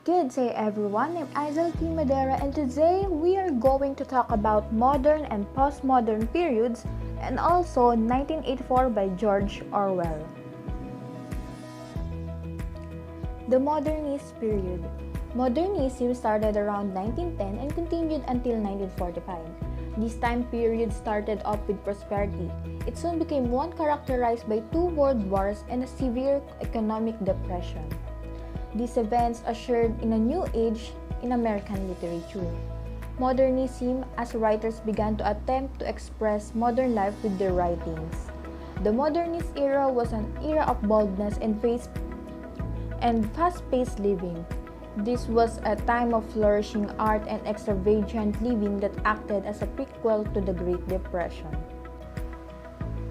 Good day everyone, I'm Isel T. Madera and today we are going to talk about modern and postmodern periods and also 1984 by George Orwell. The Modernist period. Modernism started around 1910 and continued until 1945. This time period started off with prosperity. It soon became one characterized by two world wars and a severe economic depression. These events ushered in a new age in American literature. Modernism, as writers began to attempt to express modern life with their writings. The modernist era was an era of boldness and fast-paced living. This was a time of flourishing art and extravagant living that acted as a prequel to the Great Depression.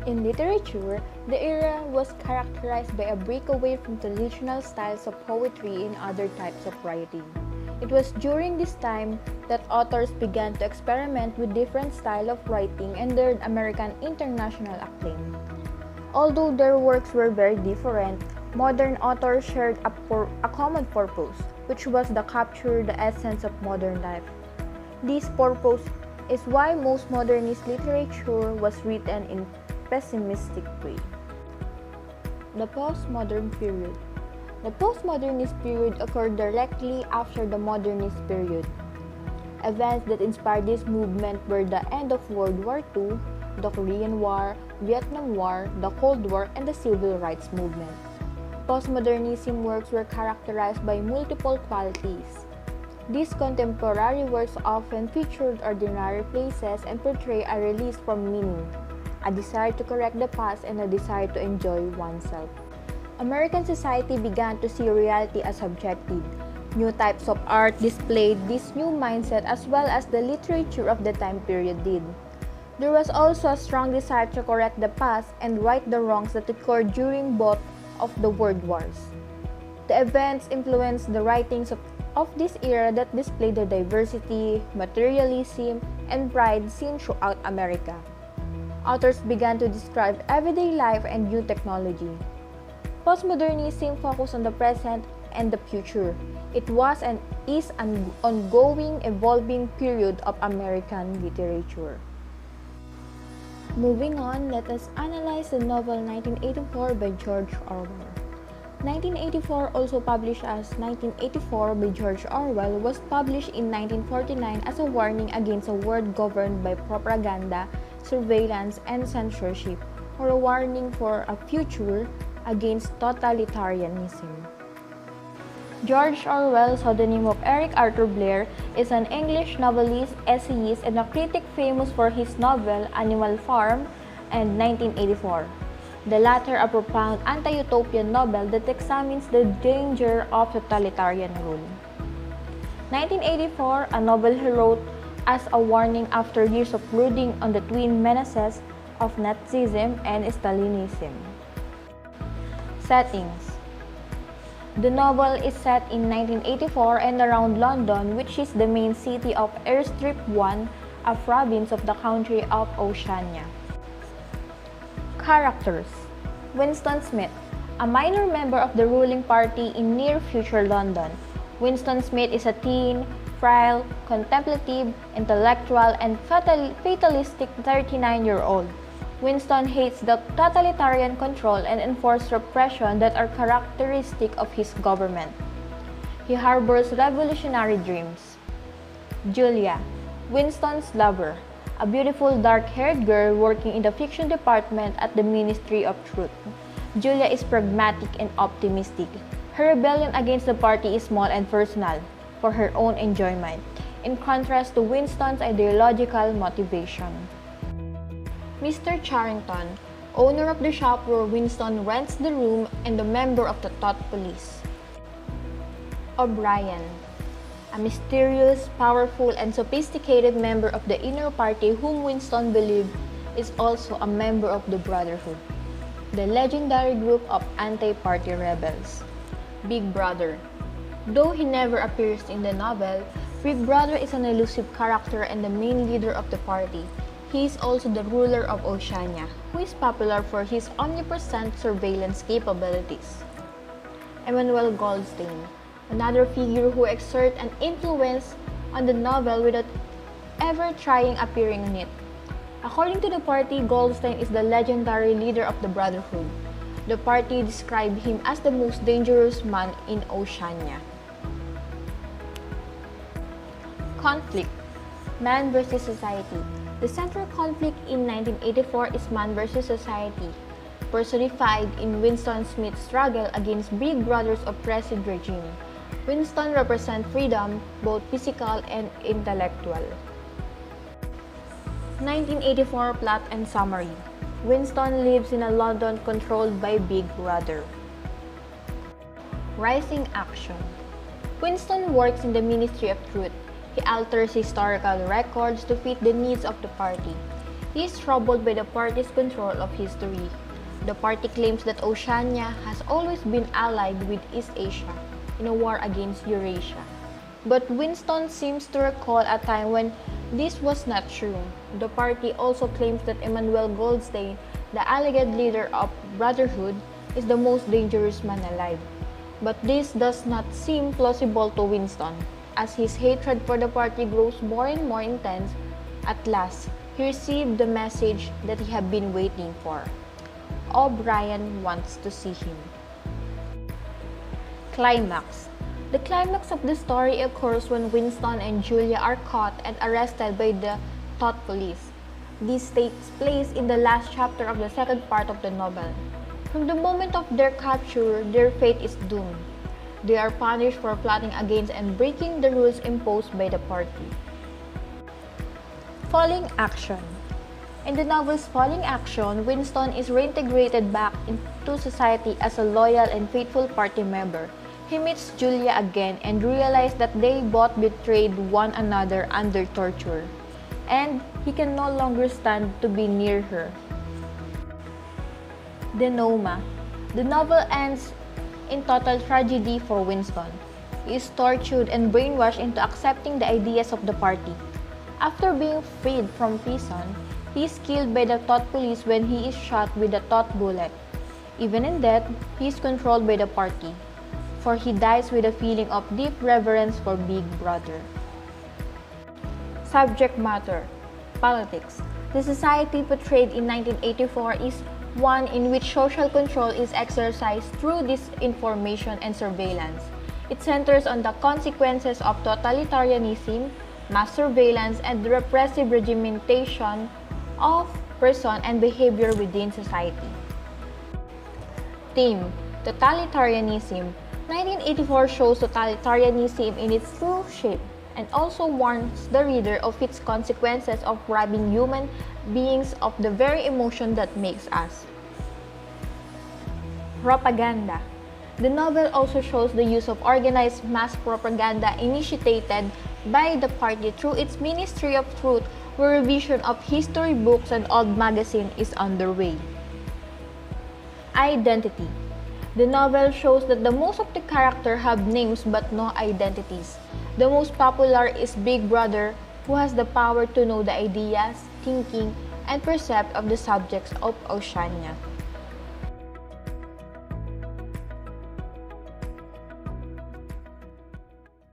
In literature, the era was characterized by a breakaway from traditional styles of poetry and other types of writing. It was during this time that authors began to experiment with different styles of writing and earned American international acclaim. Although their works were very different, modern authors shared a common purpose, which was to capture the essence of modern life. This purpose is why most modernist literature was written in pessimistic way. The postmodern period. The postmodernist period occurred directly after the modernist period. Events that inspired this movement were the end of World War II, the Korean War, Vietnam War, the Cold War, and the Civil Rights Movement. Postmodernism works were characterized by multiple qualities. These contemporary works often featured ordinary places and portray a release from meaning, a desire to correct the past, and a desire to enjoy oneself. American society began to see reality as objective. New types of art displayed this new mindset as well as the literature of the time period did. There was also a strong desire to correct the past and right the wrongs that occurred during both of the world wars. The events influenced the writings of this era that displayed the diversity, materialism, and pride seen throughout America. Authors began to describe everyday life and new technology. Postmodernism focused on the present and the future. It was and is an ongoing, evolving period of American literature. Moving on, let us analyze the novel 1984 by George Orwell. 1984, also published as 1984 by George Orwell, was published in 1949 as a warning against a world governed by propaganda, surveillance, and censorship, or a warning for a future against totalitarianism. George Orwell, pseudonym of Eric Arthur Blair, is an English novelist, essayist, and a critic famous for his novel Animal Farm and 1984. The latter a profound anti-utopian novel that examines the danger of totalitarian rule. 1984, a novel he wrote as a warning after years of brooding on the twin menaces of Nazism and Stalinism. Settings. The novel is set in 1984 and around London, which is the main city of Airstrip 1, a province of the country of Oceania. Characters. Winston Smith, a minor member of the ruling party in near-future London. Winston Smith is a teen, frail, contemplative, intellectual, and fatalistic 39-year-old. Winston hates the totalitarian control and enforced repression that are characteristic of his government. He harbors revolutionary dreams. Julia, Winston's lover, a beautiful dark-haired girl working in the fiction department at the Ministry of Truth. Julia is pragmatic and optimistic. Her rebellion against the party is small and personal, for her own enjoyment, in contrast to Winston's ideological motivation. Mr. Charrington, owner of the shop where Winston rents the room and a member of the Thought Police. O'Brien, a mysterious, powerful, and sophisticated member of the inner party whom Winston believed is also a member of the Brotherhood, the legendary group of anti-party rebels. Big Brother. Though he never appears in the novel, Big Brother is an elusive character and the main leader of the party. He is also the ruler of Oceania, who is popular for his omnipresent surveillance capabilities. Emmanuel Goldstein, another figure who exerts an influence on the novel without ever trying appearing in it. According to the party, Goldstein is the legendary leader of the Brotherhood. The party described him as the most dangerous man in Oceania. Conflict: Man versus Society. The central conflict in 1984 is man versus society, personified in Winston Smith's struggle against Big Brother's oppressive regime. Winston represents freedom, both physical and intellectual. 1984 Plot and Summary. Winston lives in a London controlled by Big Brother. Rising Action. Winston works in the Ministry of Truth. He alters historical records to fit the needs of the party. He is troubled by the party's control of history. The party claims that Oceania has always been allied with East Asia in a war against Eurasia. But Winston seems to recall a time when this was not true. The party also claims that Emmanuel Goldstein, the alleged leader of Brotherhood, is the most dangerous man alive. But this does not seem plausible to Winston. As his hatred for the party grows more and more intense, at last, he received the message that he had been waiting for. O'Brien wants to see him. Climax. The climax of the story occurs when Winston and Julia are caught and arrested by the Thought Police. This takes place in the last chapter of the second part of the novel. From the moment of their capture, their fate is doomed. They are punished for plotting against and breaking the rules imposed by the party. Falling Action. In the novel's Falling Action, Winston is reintegrated back into society as a loyal and faithful party member. He meets Julia again and realizes that they both betrayed one another under torture, and he can no longer stand to be near her. Denoma. The novel ends in total tragedy for Winston. He is tortured and brainwashed into accepting the ideas of the party. After being freed from prison, he is killed by the Thought Police when he is shot with a thought bullet. Even in death, he is controlled by the party, for he dies with a feeling of deep reverence for Big Brother. Subject matter: Politics. The society portrayed in 1984 is one in which social control is exercised through disinformation and surveillance. It centers on the consequences of totalitarianism, mass surveillance, and the repressive regimentation of person and behavior within society. Theme: Totalitarianism. 1984 shows totalitarianism in its true shape and also warns the reader of its consequences of robbing human beings of the very emotion that makes us. Propaganda. The novel also shows the use of organized mass propaganda initiated by the party through its Ministry of Truth, where revision of history books and old magazines is underway. Identity. The novel shows that the most of the characters have names but no identities. The most popular is Big Brother, who has the power to know the ideas, thinking, and percept of the subjects of Oceania.